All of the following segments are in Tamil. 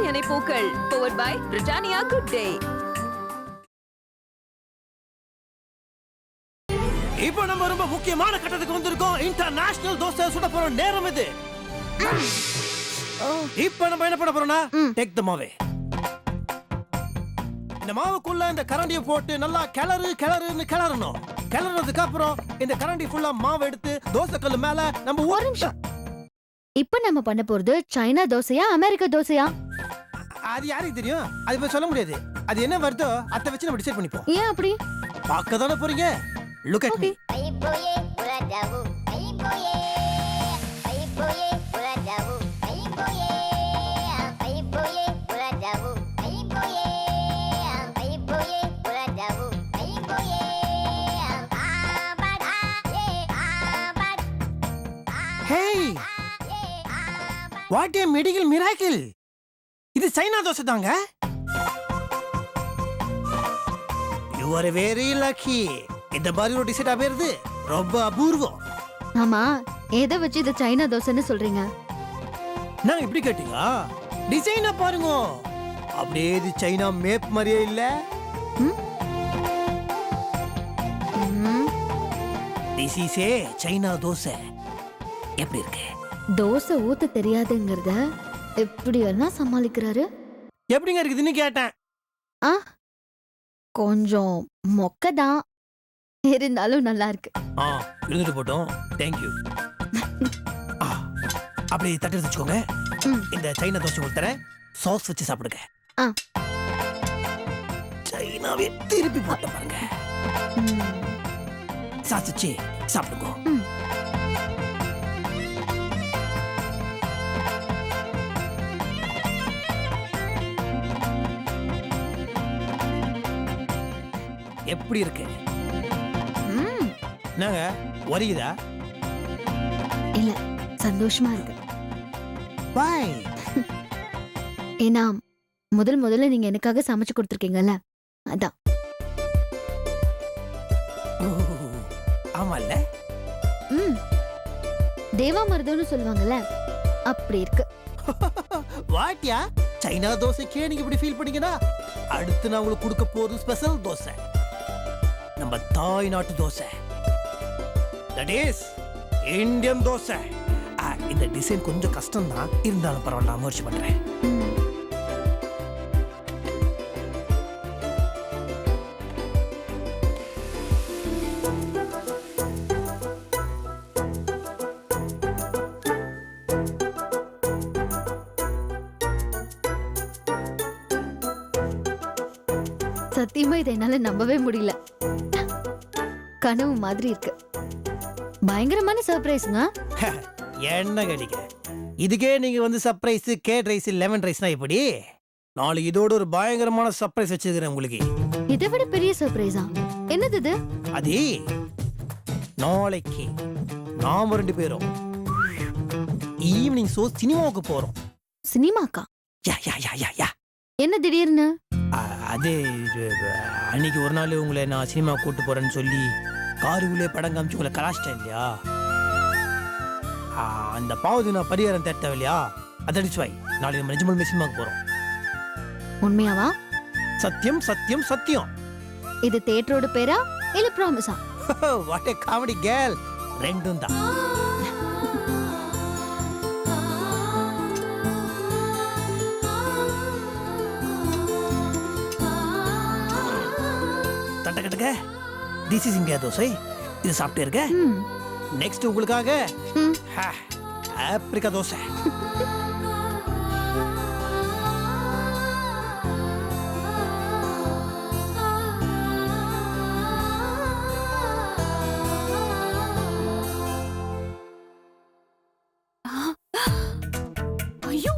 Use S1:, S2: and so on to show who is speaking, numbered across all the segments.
S1: வாசனை பூக்கள் powered by Britannia Good Day.
S2: இப்போ நம்ம ரொம்ப முக்கியமான கட்டத்துக்கு வந்திருக்கோம். இன்டர்நேஷனல் தோசை சுட போற நேரம் இது. இப்போ நம்ம என்ன பண்ண போறோம்னா டேக் தி மாவே. இந்த மாவுக்குள்ள இந்த கரண்டியை போட்டு நல்லா கிளறுன்னு கிளறணும். கிளறதுக்கு அப்புறம் இந்த கரண்டி ஃபுல்லா மாவு எடுத்து தோசை கல்லு மேல நம்ம ஒரு நிமிஷம்.
S3: இப்போ நம்ம பண்ண போறது சைனா தோசையா அமெரிக்க தோசையா?
S2: அது யாருக்கு தெரியும்? அது இப்ப சொல்ல முடியாது. அது என்ன வருதோ அதை வச்சு நம்ம டிசைட் பண்ணிப்போம்.
S3: ஏன் அப்படி?
S2: பார்க்க தானே போறீங்க. Look at me. Hey! What a medical miracle! இது சைனா தோசை தாங்க. You are very lucky. இந்த மாதிரி ஒரு டிசைட் ஆகிறது ரொம்ப அபூர்வம்.
S3: ஆமா, எதை வச்சு இது சைனா தோசைன்னு சொல்றீங்க?
S2: நான் இப்படி கேட்டீங்க. டிசைனை பாருங்க. அப்படியே இது சைனா மேப் மாதிரியே இல்ல. This is a China dosa. எப்படி இருக்கு?
S3: தோசை ஊத்த தெரியாதுங்கிறத எப்படி எல்லாம் சமாளிக்கிறாரு?
S2: எப்படிங்க இருக்குதுன்னு கேட்டேன்.
S3: கொஞ்சம் மொக்கதான், இருந்தாலும் நல்லா இருக்கு.
S2: இருந்துட்டு போட்டோம். தேங்க்யூ. அப்படி தட்டு வச்சுக்கோங்க. இந்த சைனா தோசை கொடுத்துறேன். சாஸ் வச்சு சாப்பிடுங்க. சைனாவே திருப்பி போட்ட பாருங்க. சாஸ் வச்சு சாப்பிடுங்க. எப்படி இருக்கு? நாங்க வரியுதா?
S3: இல்ல, சந்தோஷமா இருக்கு.
S2: பாய்.
S3: ஏன்னா முதல்ல நீங்க எனக்காக சமைச்சு கொடுத்துருக்கீங்கல்ல, அதான்.
S2: ஆமால்ல?
S3: தேவா மருதம்னு சொல்லுவாங்கல்ல, அப்படி இருக்கு.
S2: வாட்டியா? சைனா தோசைக்கே நீங்க இப்படி ஃபீல் பண்ணீங்கன்னா அடுத்து நான் உங்களுக்கு கொடுக்க போறது ஸ்பெஷல் தோசை. நம்ம தாய் நாட்டு dosa. That is Indian dosa. இந்த டிசைன் கொஞ்சம் கஷ்டம் தான், இருந்தாலும் பரவாயில்ல, நான் முயற்சி பண்றேன்.
S3: சத்தியமா இதை என்னால நம்பவே முடியல. கனவு மாதிரி இருக்கு. பயங்கரமான சர்ப்ரைஸ்ங்க.
S2: என்ன கடிக்க, இதுக்கே நீங்க வந்து சர்ப்ரைஸ் கேட் ரைஸ் லெமன் ரைஸ்னா எப்படி? நாளைக்கு இதோட ஒரு பயங்கரமான சர்ப்ரைஸ் வச்சிருக்கிறேன் உங்களுக்கு.
S3: இதை விட பெரிய சர்ப்ரைஸா? என்னது இது?
S2: அது நாளைக்கு நாம 2 பேரும் ஈவினிங் ஷோ சினிமாவுக்கு போறோம்.
S3: சினிமாக்கா?
S2: யா யா யா யா யா.
S3: என்ன திடீர்னு?
S2: அது அன்னைக்கு ஒரு நாள் உங்களை நான் சினிமா கூட்டு போறேன்னு சொல்லி காருக்குள்ளே படம் காமிச்சு உங்களை கலாச்சிட்டேன் இல்லையா? அந்த பாவதி நான் பரிகாரம் தேட்டேன் இல்லையா? அதடிச்சு வாய். நாளைக்கு நம்ம நிஜமாலுமே சினிமாவுக்கு போறோம்.
S3: உண்மையாவா?
S2: சத்தியம் சத்தியம் சத்தியம்.
S3: இது தியேட்டரோட பேரா இல்ல ப்ராமிஸா?
S2: What a comedy girl. ரெண்டும் தான். தட்ட கட்டுங்க. This is India dosa. இது சாப்பிட்டே இருக்க. நெக்ஸ்ட் உங்களுக்காக ஆப்பிரிக்கா தோசை.
S1: ஐயோ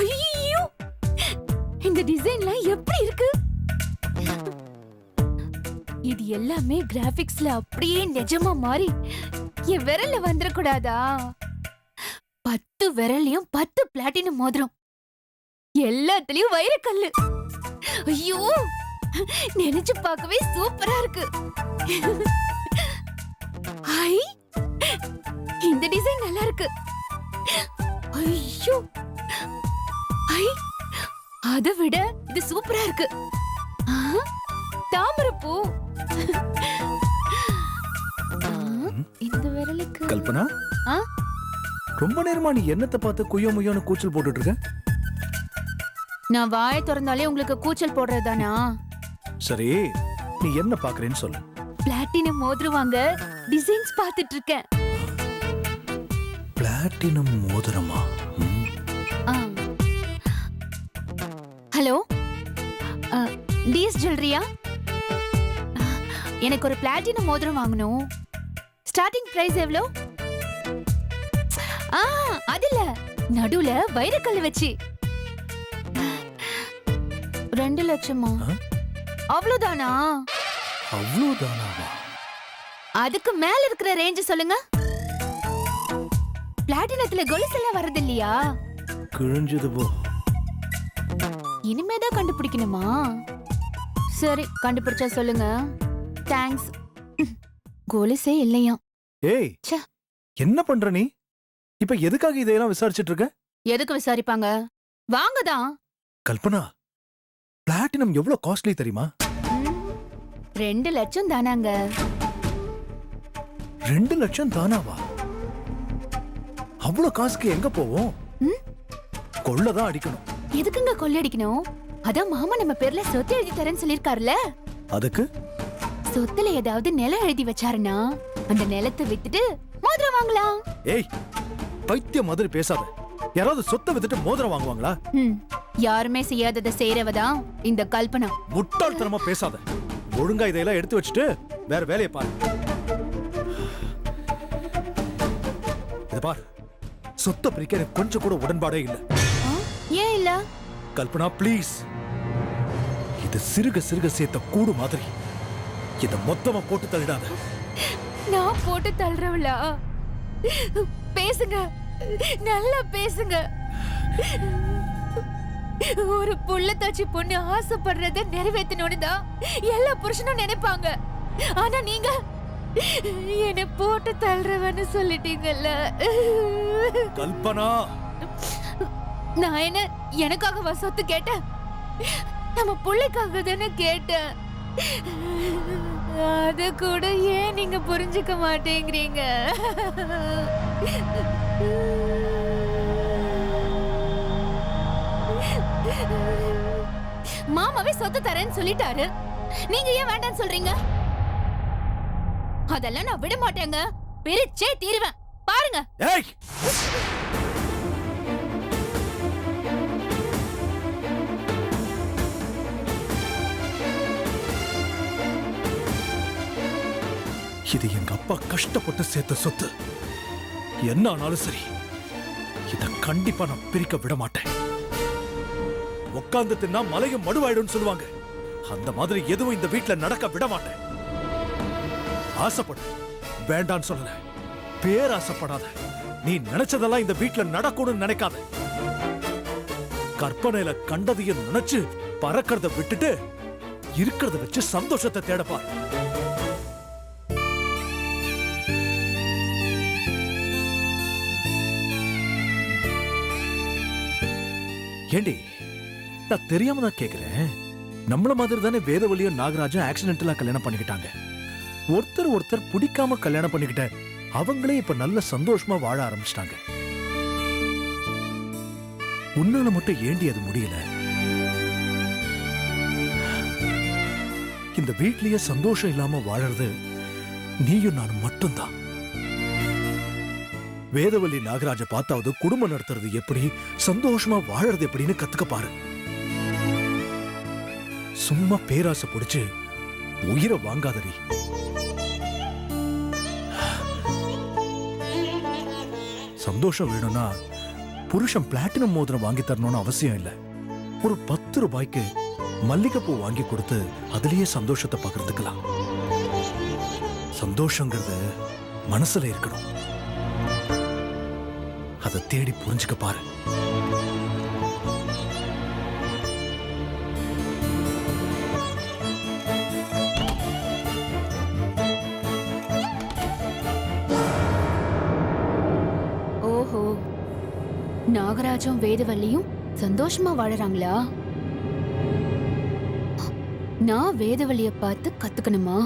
S1: ஐயோ, இந்த டிசைன்லாம் எப்படி இருக்கு? இது எல்லாமே கிராபிக்ஸ்ல அப்படியே நிஜமா மாறி என் விரல்ல வந்துடக்கூடாதா? 10 விரல்லையும் 10 பிளாட்டினம் மோதிரம், எல்லாத்துலயும் வைரக்கல்லு. ஐயோ, நினைச்சு பார்க்கவே சூப்பரா இருக்கு. ஐ, இந்த டிசைன் நல்லா இருக்கு. ஐயோ, ஐ அதை விட இது சூப்பரா இருக்கு. தாமரைப்பூ. இந்த விரலுக்கு
S4: கல்பனா,
S1: ஆ?
S4: ரொம்ப நேரமா நீ என்னத்தை பார்த்து குய்யோ முய்யோன்னு கூச்சல் போட்டுட்டு இருக்க?
S1: நான் வாயை திறந்தாலே உங்களுக்கு கூச்சல் போடுறதுதானா?
S4: சரி, நீ என்ன பாக்குறேன்னு சொல்லு.
S1: பிளாட்டினம் மோதிரம் வாங்க டிசைன்ஸ் பார்த்துட்டு இருக்கேன்.
S4: பிளாட்டினம் மோதிரமா?
S1: ஹலோ, டிஎஸ் ஜுவல்லரியா? எனக்கு ஒரு பிளாட்டினம் மோதிரம் வாங்கணும். ஸ்டார்டிங் பிரைஸ் எவ்வளோ? அதுல நடுவுல வைரக்கல் வச்சு 2 லட்சமா? அவ்வளவுதானா?
S4: அவ்வளவுதானாவா?
S1: அதுக்கு மேல இருக்கிற ரேஞ்ச் சொல்லுங்க. பிளாட்டினத்துல கொலுசு எல்லாம் வரது இல்லையா?
S4: கிழிஞ்சது போ.
S1: இனிமேதான் கண்டுபிடிக்கணுமா? சரி, கண்டுபிடிச்சா சொல்லுங்க. தேங்க்ஸ். கொலுசே இல்லையா?
S4: ஏய்,
S1: ச்சே.
S4: என்ன பண்ற நீ? இப்ப எதுக்காக இதையெல்லாம் விசாரிச்சிட்டு இருக்க?
S1: எதுக்கு விசாரிப்பாங்க? வாங்கதான்.
S4: கல்பனா, பிளாட்டினம் எவ்வளவு காஸ்ட்லி தெரியுமா?
S1: 2 லட்சம் தானாங்க.
S4: 2 லட்சம் தானாவா? அவ்வளவு காசுக்கு எங்க போவோம்? கொள்ளதான் அடிக்கணும்.
S1: எதுக்குங்க கொள்ளடிக்கணும்? அதான் மாமா நம்ம பேர்ல சொத்து எழுதி தரேன்னு சொல்லிருக்காருல.
S4: அதுக்கு
S1: சொத்துல ஏதாவது நிலம் எழுதி வச்சாருன்னா அந்த நிலத்தை வித்துட்டு மோதிரம் வாங்கலாம்.
S4: ஏய், பைத்தியம் மாதிரி பேசாத. யாராவது சொத்தை வித்துட்டு மோதிரம் வாங்குவாங்களா?
S1: யாருமே செய்யாததை செய்யறவதான் இந்த கல்பனா.
S4: முட்டாள்தனமா பேசாத. ஒழுங்கா இதையெல்லாம் எடுத்து வச்சுட்டு வேற வேலையை பாரு. இத பார், சொத்தை பிரிக்க எனக்கு கொஞ்சம் கூட உடன்பாடே இல்ல.
S1: ஏன் இல்ல?
S4: கல்பனா ப்ளீஸ், இது சிறுக சிறுக சேர்த்த கூடு மாதிரி. இத மொத்தமா போட்டு தள்ளிடாத.
S1: நான் போட்டு தள்ளுறவளா? பேசுங்க, நல்லா பேசுங்க. ஒரு புள்ள தாச்சி பொண்ணு ஆசைப்படுறத நிறைவேற்றணும்னு தான் எல்லா புருஷனும் நினைப்பாங்க. ஆனா நீங்க என்ன போட்டு தள்ளுறவன்னு சொல்லிட்டீங்கல்ல.
S4: கல்பனா,
S1: நான் என்ன எனக்காக சொத்து கேட்டேன்? நம்ம பிள்ளைக்காக தானே கேட்டேன். அது கூட ஏன் நீங்க புரிஞ்சுக்க மாட்டேங்கிறீங்க? மாமாவே சொத்து தரேன்னு சொல்லிட்டாரு. நீங்க ஏன் வேண்டான்னு சொல்றீங்க? அதெல்லாம் நான் விட மாட்டேங்க. பிரிச்சே தீருவேன். பாருங்க.
S4: ஏய், இது எங்க அப்பா கஷ்டப்பட்டு சேர்த்த சொத்து. என்ன ஆனாலும் சரி, இத கண்டிப்பா நான் பிரிக்க விட மாட்டேன். உட்கார்ந்து தின்னா மலையும் மடுவாயிடும் சொல்லுவாங்க. அந்த மாதிரி எதுவும் இந்த வீட்டுல நடக்க விட மாட்டேன். ஆசைப்படு, வேண்டான்னு சொல்லல. பேராசைப்படாத. நீ நினைச்சதெல்லாம் இந்த வீட்டுல நடக்கணும்னு நினைக்காத. கற்பனையில கண்டதையும் நினைச்சு பறக்கிறத விட்டுட்டு இருக்கிறத வச்சு சந்தோஷத்தை தேடப்பார். ஏண்டி, நான் தெரியாம தான் கேக்குறேன். நம்மள மாதிரி தானே வேதவழியும் நாகராஜன் ஆக்சிடென்டலா கல்யாணம் பண்ணிக்கிட்டாங்க. ஒருத்தர் பிடிக்காம கல்யாணம் பண்ணிக்கிட்ட அவங்களே இப்ப நல்ல சந்தோஷமா வாழ ஆரம்பிச்சிட்டாங்க. உன்னால மட்டும் ஏண்டி அது முடியல? இந்த வீட்லயே சந்தோஷம் இல்லாம வாழறது நீயும் நானும் மட்டும்தான். வேதவல்லி நாகராஜ பார்த்தாவது குடும்பம் நடத்துறது எப்படி, சந்தோஷமா வாழறது எப்படின்னு கத்துக்க பாரு. சும்மா பேராசை பிடிச்சு உயிரை வாங்காதடி. சந்தோஷம் வேணும்னா புருஷன் பிளாட்டினம் மோதிரம் வாங்கி தரணும்னு அவசியம் இல்லை. ஒரு 10 ரூபாய்க்கு மல்லிகைப்பூ வாங்கி கொடுத்து அதுலயே சந்தோஷத்தை பகிர்ந்துக்கலாம். சந்தோஷங்கிறது மனசுல இருக்கணும். அதை தேடி புரிஞ்சுக்க பாரு.
S1: ஓஹோ, நாகராஜும் வேதவல்லியும் சந்தோஷமா வாழறாங்களா?
S3: நான் வேதவழிய பார்த்து கத்துக்கணுமா?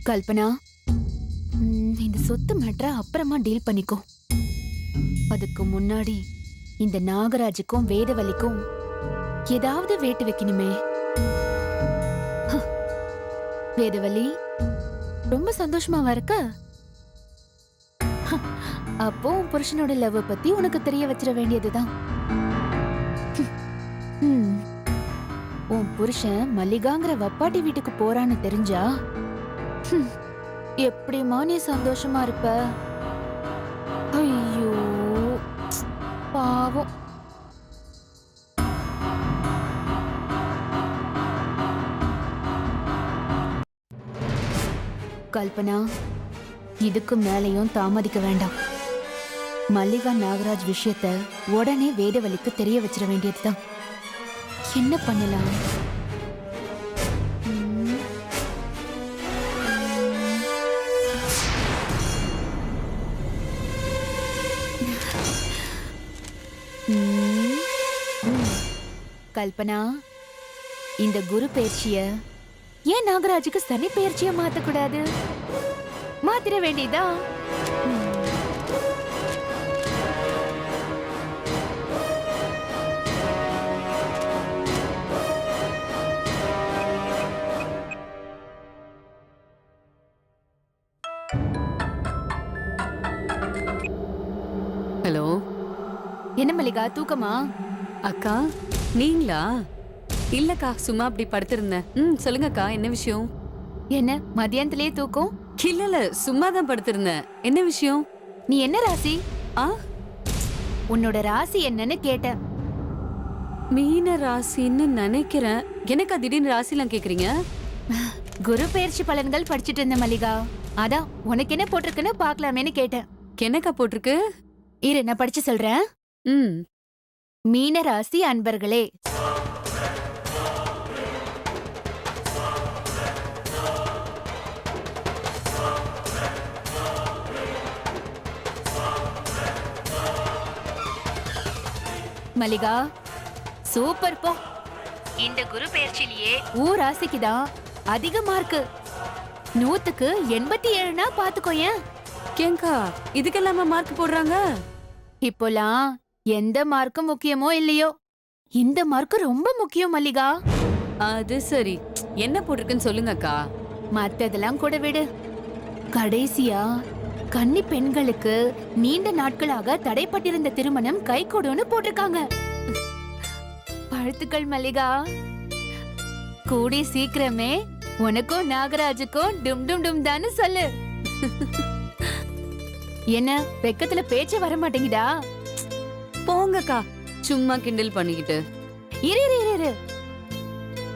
S3: கல்பனா, இந்த சொத்து மேட்டரை அப்புறமா டீல் பண்ணிக்கோ. அதுக்கு முன்னாடி இந்த நாகராஜுக்கும் வேதவழிக்கும் ஏதாவது வேட்டு வைக்கணுமே. வேதவழி, ரொம்ப சந்தோஷமாவா இருக்க? அப்போ உன் புருஷனோட லவ் பத்தி உனக்கு தெரிய வச்சிட வேண்டியதுதான். உன் புருஷன் மல்லிகாங்கிற வப்பாட்டி வீட்டுக்கு போறான்னு தெரிஞ்சா எப்படிமா நீ சந்தோஷமா இருப்ப? ஐயோ பாவம். கல்பனா, இதுக்கு மேலையும் தாமதிக்க வேண்டாம். மல்லிகா நாகராஜ் விஷயத்த உடனே வேதவழிக்கு தெரிய வச்சிட வேண்டியதுதான். என்ன பண்ணலாம்? கல்பனா, இந்த குரு பயிற்சிய ஏன் நாகராஜுக்கு சனி பயிற்சிய மாத்தக்கூடாது? மாத்திர வேண்டியதா?
S5: ஹலோ.
S3: என்ன மல்லிகா, தூக்கமா?
S5: அக்கா நீங்களா? இல்லக்கா, சும்மா அப்படி படுத்திருந்தேன். சொல்லுங்கக்கா, என்ன விஷயம்?
S3: என்ன மதியானத்திலேயே தூக்கம்?
S5: இல்ல, சும்மா தான் படுத்திருந்தேன். என்ன விஷயம்?
S3: நீ என்ன ராசி?
S5: ஆ,
S3: உன்னோட ராசி என்னன்னு கேட்டேன்.
S5: மீன ராசின்னு நினைக்கிறேன். எனக்கா திடீர்னு ராசிலாம் கேக்குறீங்க?
S3: குரு பயிற்சி பலன்கள் படிச்சிட்டு இருந்த மல்லிகா, அதான் உனக்கு என்ன போட்டிருக்குன்னு பாக்கலாமேன்னு கேட்டேன்.
S5: எனக்கா போட்டிருக்கு?
S3: இரு, நான் படிச்சு சொல்றேன். மீன ராசி அன்பர்களே, மல்லிகா சூப்பர் போ. இந்த குரு பயிற்சியிலேயே ராசிக்கு தான் அதிக மார்க்கு. 100க்கு 87னா பாத்துக்கோயேன்.
S5: கேங்கா, இதுக்கெல்லாம மார்க் போடுறாங்க?
S3: இப்போலாம் எந்த மார்க்கு முக்கியமோ இல்லையோ, இந்த மார்க்கு ரொம்ப முக்கியம் மல்லிகா.
S5: அது சரி, என்ன போட்டிருக்குன்னு சொல்லுங்கக்கா.
S3: மத்ததெல்லாம் கூட விடு. கடைசியா கன்னி பெண்களுக்கு நீண்ட நாட்களாக தடைப்பட்டிருந்த திருமணம் கைகூடும்னு போட்டிருக்காங்க. வாழ்த்துக்கள் மல்லிகா. கூடி சீக்கிரமே உனக்கும் நாகராஜுக்கும் டும் டும் டும் தான்னு சொல்லு. என்ன வெக்கத்துல பேச்ச வர மாட்டேங்குதா?
S5: போங்கக்கா, சும்மா கிண்டல் பண்ணிக்கிட்டு.
S3: இரு இரு இரு,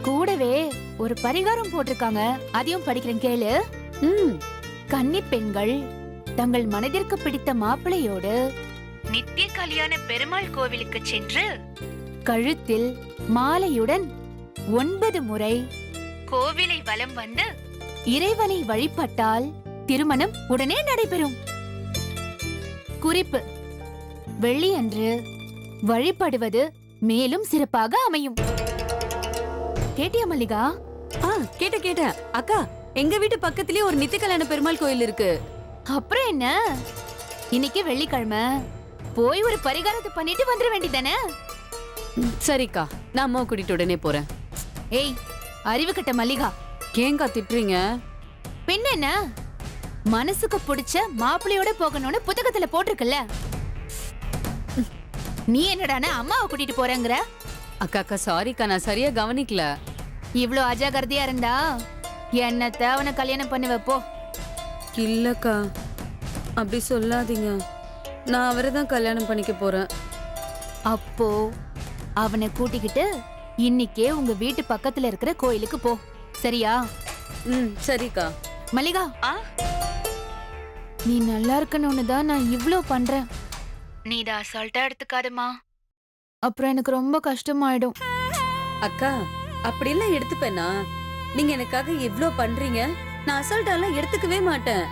S3: கூடவே ஒரு பரிகாரம் போட்டிருக்காங்க, அதையும் படிக்கிறேன் கேளு. கன்னி பெண்கள் தங்கள் மனதிற்கு பிடித்த மாப்பிளையோடு நித்திய கல்யாண பெருமாள் கோவிலுக்கு சென்று கழுத்தில் மாலையுடன் 9 முறை கோவிலை வலம் வந்து இறைவனை வழிபட்டால் திருமணம் உடனே நடைபெறும். குறிப்பு: வெள்ளியன்று வழிபடுவது மேலும் சிறப்பாக அமையும். கேட்டியா மல்லிகா?
S5: கேட்டேன் அக்கா. எங்க வீட்டு பக்கத்துலயே ஒரு நித்திய கல்யாண பெருமாள் கோயில் இருக்கு.
S3: அப்புறம் என்ன, இன்னைக்கு வெள்ளிக்கிழமை போய் ஒரு பரிகாரத்தை பண்ணிட்டு வந்துட வேண்டியதானே?
S5: சரிக்கா, நான் அம்மா கூட்டிட்டு உடனே போறேன்.
S3: ஏய், அறிவு கட்ட மல்லிகா,
S5: ஏங்கா திட்டுறீங்க?
S3: பின்ன என்ன, மனசுக்கு பிடிச்ச மாப்பிள்ளையோட போகணும்னு புத்தகத்துல போட்டிருக்குல்ல. நீ என்னடானா அம்மாவை கூட்டிட்டு போறேங்கிற?
S5: அக்கா சாரிக்கா, நான் சரியா கவனிக்கல.
S3: இவ்ளோ அஜாகிரதையா இருந்தா என்னத்த அவனை கல்யாணம் பண்ணி வைப்போ.
S5: இல்லக்கா, அப்படி சொல்லாதீங்க. நான் அவரை தான் கல்யாணம் பண்ணிக்க போறேன்.
S3: அப்போ அவனை கூட்டிக்கிட்டு இன்னைக்கே உங்க வீட்டு பக்கத்துல இருக்கிற கோயிலுக்கு போ, சரியா?
S5: சரிக்கா.
S3: மல்லிகா, நீ நல்லா இருக்கணும்னு தான் நான் இவ்ளோ பண்றேன். நீ தான் அசால்ட்டா எடுத்துக்காதமா, அப்புறம் எனக்கு ரொம்ப கஷ்டமாயிடும்.
S5: அக்கா, அப்படிலாம் எடுத்துப்பேனா? நீங்க எனக்காக இவ்ளோ பண்றீங்க, நான் அசால்ட்டாலாம் எடுத்துக்கவே மாட்டேன்.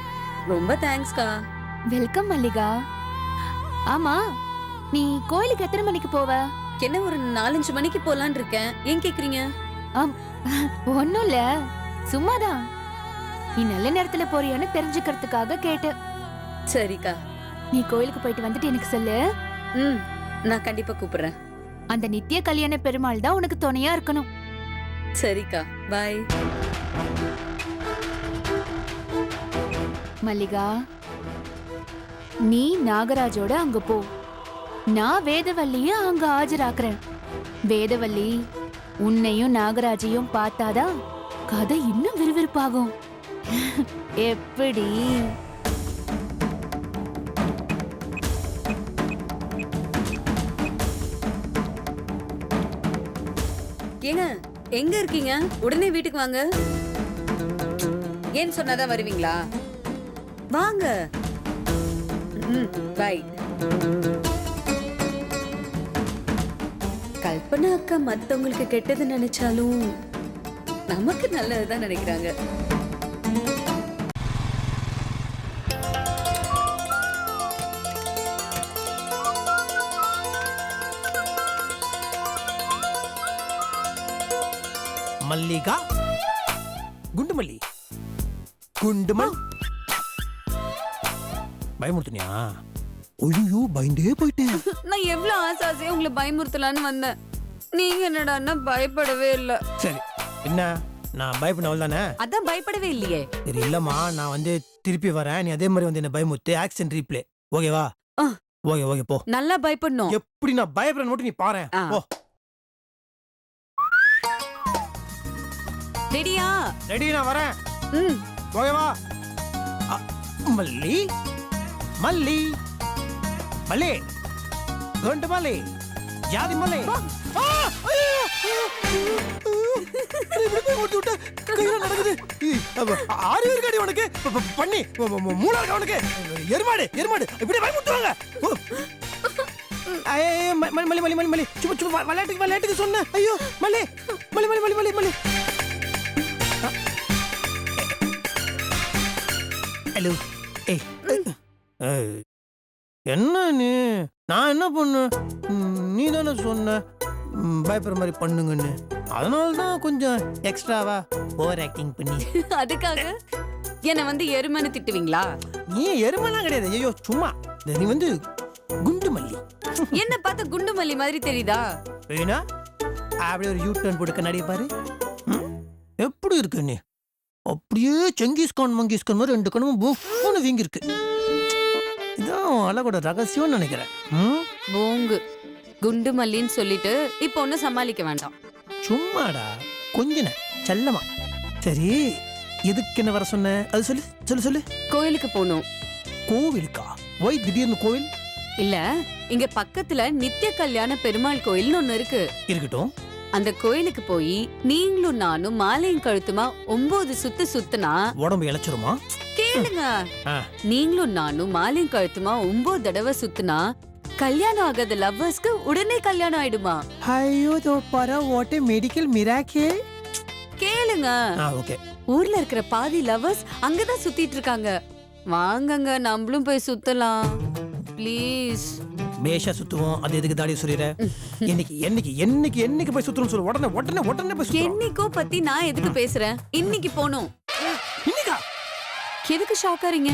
S5: ரொம்ப தேங்க்ஸ்க்கா.
S3: வெல்கம் மல்லிகா. ஆமா, நீ கோயிலுக்கு எத்தனை மணிக்கு போவ?
S5: நாளைக்கு என்ன ஒரு 4-5 மணிக்கு போலான்னு இருக்கேன். ஏன் கேக்குறீங்க?
S3: ஒண்ணும் இல்ல, சும்மாதான். நீ நல்ல நேரத்துல போறியான்னு தெரிஞ்சுக்கிறதுக்காக கேட்டேன்.
S5: சரிக்கா.
S3: நீ கோயிலுக்கு போயிட்டு வந்துட்டு எனக்கு சொல்லு.
S5: நான் கண்டிப்பா கூப்பிடுறேன்.
S3: அந்த நித்திய கல்யாண பெருமாள் தான் உனக்கு துணையா இருக்கணும்.
S5: சரிக்கா, பாய்.
S3: மல்லிகா, நீ நாகராஜோட அங்க போ. நான் வேதவல்லிய அங்க ஆஜராக்குறேன். வேதவல்லி உன்னையும் நாகராஜையும் பார்த்தாதான் கதை இன்னும் விறுவிறுப்பாகும். எப்படி?
S5: ஏங்க, எங்க இருக்கீங்க? உடனே வீட்டுக்கு வாங்க. ஏன் சொன்னாதான் வருவீங்களா? வாங்க. பாய். கல்பனா அக்கா மத்தவங்களுக்கு கெட்டது நினைச்சாலும் நமக்கு நல்லதுதான் நினைக்கிறாங்க.
S2: மல்லிகா, குண்டுமல்லி, குண்டுமல். பயமுறுத்துனியா? ஐயோ, பயந்தே போயிட்டேன்.
S5: நான் எவ்வளவு ஆசாசியா உங்களை பயமுறுத்தலான்னு வந்தேன். நீங்க என்னடா பயப்படவே இல்ல.
S2: சரி, என்ன நான் பயப்படவள் தானே?
S5: அதான் பயப்படவே இல்லையே.
S2: சரி, இல்லம்மா, நான் வந்து திருப்பி வரேன். நீ அதே மாதிரி வந்து என்ன பயமுறுத்து. Action replay. ஓகேவா? ஓகே ஓகே, போ.
S5: நல்லா பயப்படணும்.
S2: எப்படி நான் பயப்படுறேன்னு மட்டும் நீ பாரு. போ.
S5: ரெடியா?
S2: ரெடி, நான் வரேன். ஓகேவா? மல்லி, மல்லி, மல்லி, குண்டு மல்லி, ஜாதி மல்லி. ஆறு இருக்காடி உனக்கு பண்ணி மூணா இருக்கா உனக்கு? எருமாடு எருமாடு இப்படி பயமுட்டுவாங்க. மல்லி மல்லி மல்லி மல்லி, சும்மா சும்மா விளையாட்டுக்கு விளையாட்டுக்கு சொன்ன. ஐயோ, மல்லி மல்லி மல்லி மல்லி மல்லி மல்லி. ஹலோ. என்ன நீ? நான் என்ன பண்ண? நீ தானே சொன்ன பயப்படுற மாதிரி பண்ணுங்கன்னு. அதனாலதான் கொஞ்சம் எக்ஸ்ட்ராவா ஓவர் ஆக்டிங் பண்ணி.
S5: அதுக்காக என்ன வந்து எருமைன்னு திட்டுவீங்களா?
S2: நீ எருமைலாம் கிடையாது. ஐயோ, சும்மா நீ வந்து குண்டு மல்லி.
S5: என்ன பார்த்த குண்டு மல்லி மாதிரி தெரியுதா?
S2: வேணா அப்படியே ஒரு யூ டர்ன் போட்டு கண்ணாடியை பாரு. எப்படி இருக்கு நீ? அப்படியே செங்கிஸ்கான் மங்கிஸ்கான் மாதிரி 2 கணமும் பூன்னு வீங்கி இருக்கு. இதான் அழகோட ரகசியம்னு நினைக்கிறேன்.
S5: போங்கு குண்டு மல்லின்னு சொல்லிட்டு இப்ப ஒன்னும் சமாளிக்க வேண்டாம்.
S2: சும்மாடா, கொஞ்ச செல்லமா. சரி, எதுக்கு என்ன வர சொன்ன? அது சொல்லு சொல்லு சொல்லு.
S5: கோயிலுக்கு போகணும்.
S2: கோவிலுக்கா? ஒய் திடீர்னு கோவில்?
S5: இல்ல, இங்க பக்கத்துல நித்திய கல்யாண பெருமாள் கோயில்னு ஒண்ணு இருக்கு.
S2: இருக்கட்டும்.
S5: அந்த கோயிலுக்கு போய் நீங்களும் நானும் மாலையும் கழுத்துமா 9 சுத்து சுத்துனா
S2: உடம்பு இளைச்சிருமா?
S5: கேளுங்க. நீங்களும் நானும் மாலையும் கழுத்துமா 9 தடவை சுத்துனா கல்யாணம் ஆகாத லவ்வர்ஸ்க்கு உடனே கல்யாணம் ஆயிடுமா?
S2: ஐயோ, தோப்பாரா, வாட் எ மெடிக்கல் மிராக்கிள்.
S5: கேளுங்க.
S2: ஓகே.
S5: ஊர்ல இருக்கிற பாதி லவ்வர்ஸ் அங்கதான் சுத்திட்டு இருக்காங்க. வாங்கங்க, நம்மளும் போய் சுத்தலாம் ப்ளீஸ்.
S2: மேஷா சுத்துவோம். அது எதுக்கு தாடி சொல்லிற? என்னைக்கு என்னைக்கு என்னைக்கு என்னைக்கு போய் சுத்தணும் சொல்லு. உடனே உடனே உடனே போய் சுத்தணும்.
S5: என்னைக்கோ பத்தி நான் எதுக்கு பேசுறேன்? இன்னைக்கு போணும்.
S2: இன்னைக்கா?
S5: எதுக்கு ஷாக் ஆறீங்க?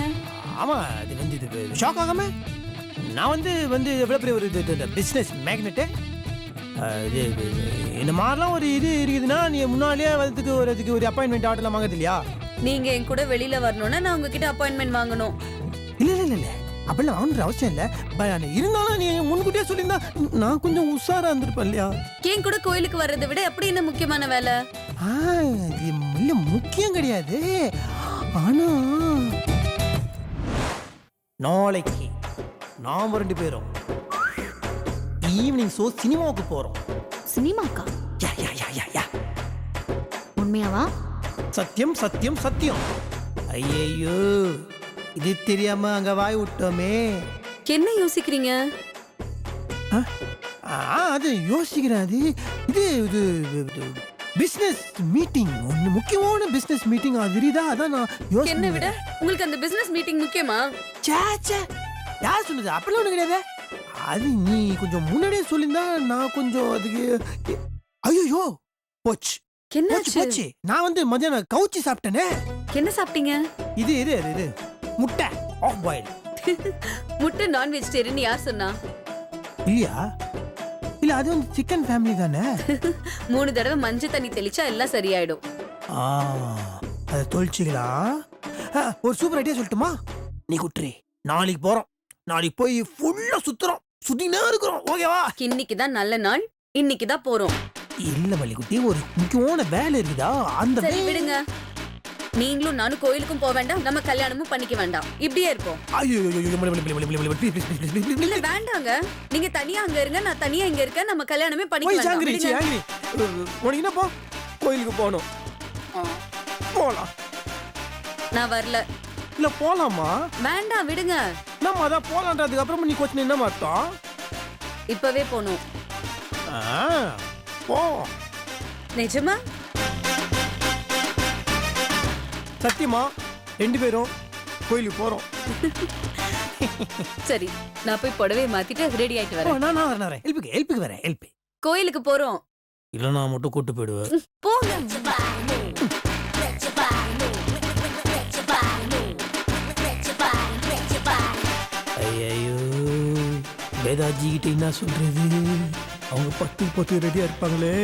S2: ஆமா, அது வந்து இது ஷாக் ஆகாம நான் வந்து எவ்வளவு பெரிய ஒரு பிசினஸ் மேக்னெட். இந்த மாதிரிலாம் ஒரு இது இருக்குதுன்னா நீ முன்னாலேயே அதுக்கு ஒரு அப்பாயின்மெண்ட் ஆர்டர்லாம் வாங்குறது இல்லையா?
S5: நீங்க என் கூட வெளியில வரணும்னா நான் உங்ககிட்ட அப்பாயின்மெண்ட் வாங்கணும்.
S2: இல்ல இல்ல இல்ல, அப்படிலாம் வாங்குற அவசியம் இல்ல. இருந்தாலும் நீ முன்கூட்டியே சொல்லியிருந்தா நான் கொஞ்சம் உஷாரா இருந்திருப்பேன் இல்லையா?
S5: என் கூட கோயிலுக்கு வர்றதை விட அப்படி என்ன முக்கியமான வேலை?
S2: இல்ல, முக்கியம் கிடையாது. ஆனா நாளைக்கு நாம 2 பேரும் ஈவினிங் ஷோ சினிமாவுக்கு போறோம்.
S3: சினிமாக்கா?
S2: யா யா யா யா யா.
S3: உண்மையாவா?
S2: சத்தியம் சத்தியம் சத்தியம். ஐயோ, இது தெரியாம அங்க வாய் விட்டோமே.
S5: என்ன யோசிக்கிறீங்க?
S2: அது யோசிக்கிறேன். அது இது பிசினஸ் மீட்டிங், ஒன்னு முக்கியமான பிசினஸ் மீட்டிங். விரிதா, அதான் நான் யோசிக்கிறேன்.
S5: என்ன விட உங்களுக்கு அந்த பிசினஸ் மீட்டிங் முக்கியமா?
S2: சே சே, யார் சொன்னது? அப்படிலாம் ஒண்ணு கிடையாது. அது நீ கொஞ்சம் முன்னாடியே சொல்லியிருந்தா நான் கொஞ்சம் அதுக்கு ஐயோ போச்சு போச்சு
S5: என்னாச்சு
S2: போச்சு. நான் வந்து மதியானம் கவுச்சி சாப்பிட்டேனே.
S5: என்ன சாப்பிட்டீங்க
S2: இது முட்டை ஆஃப் பாயில்.
S5: முட்டை நான் வெஜிடேரியன் யார் சொன்னா
S2: இல்லையா? இல்ல அது வந்து சிக்கன் ஃபேமிலி தானே.
S5: 3 தடவை மஞ்சள் தண்ணி தெளிச்சா எல்லாம் சரியாயிடும்.
S2: அதை தொழிச்சிக்கலாம். ஒரு சூப்பர் ஐடியா சொல்லட்டுமா? நீ குட்ரி நாளைக்கு போறோம். நாளைக்கு போய் ஃபுல்லா சுத்துறோம், சுத்தினே இருக்கிறோம். ஓகேவா?
S5: இன்னைக்கு தான் நல்ல நாள், இன்னைக்கு தான் போறோம்.
S2: இல்ல மல்லிகுட்டி, ஒரு முக்கியமான வேலை இருக்குதா? அந்த
S5: சரி விடுங்க, நீங்களும் நானும் கோயிலுக்கும் போக வேண்டாம், நம்ம கல்யாணமும் பண்ணிக்க வேண்டாம், இப்படியே இருப்போம்.
S2: ஐயோ
S5: இல்ல வேண்டாங்க, நீங்க தனியா அங்க இருங்க, நான் தனியா இங்க இருக்கேன், நம்ம கல்யாணமே பண்ணிக்க
S2: போய்
S5: வேண்டாம்.
S2: சாங்கிரி
S5: விடுங்க.
S2: சாங்கிரி உனக்கு என்னப்பா? கோயிலுக்கு போகணும். போலாம்.
S5: நான் வரல.
S2: இல்ல போலாமா?
S5: வேண்டாம் விடுங்க,
S2: நம்ம அதான் போலான்றதுக்கு அப்புறம் நீ கொஸ்டின் என்ன மாட்டோம்?
S5: இப்பவே போகணும்.
S2: போ.
S5: நிஜமா?
S2: சத்தியமா 2 பேரும் கோயிலுக்கு போறோம்.
S5: சரி, நான் போய் புடவைய மாத்திட்டு ரெடி ஆயிட்டு வரேன்.
S2: நான் வரேன். ஹெல்ப்புக்கு வரேன். ஹெல்ப்
S5: கோயிலுக்கு போறோம்.
S2: இல்ல நான் மட்டும் கூட்டு போயிடுவேன்.
S5: போங்க.
S2: ஐயோ, வேதாஜி கிட்ட என்ன சொல்றது? அவங்க பட்டு போட்டு ரெடியா இருப்பாங்களே.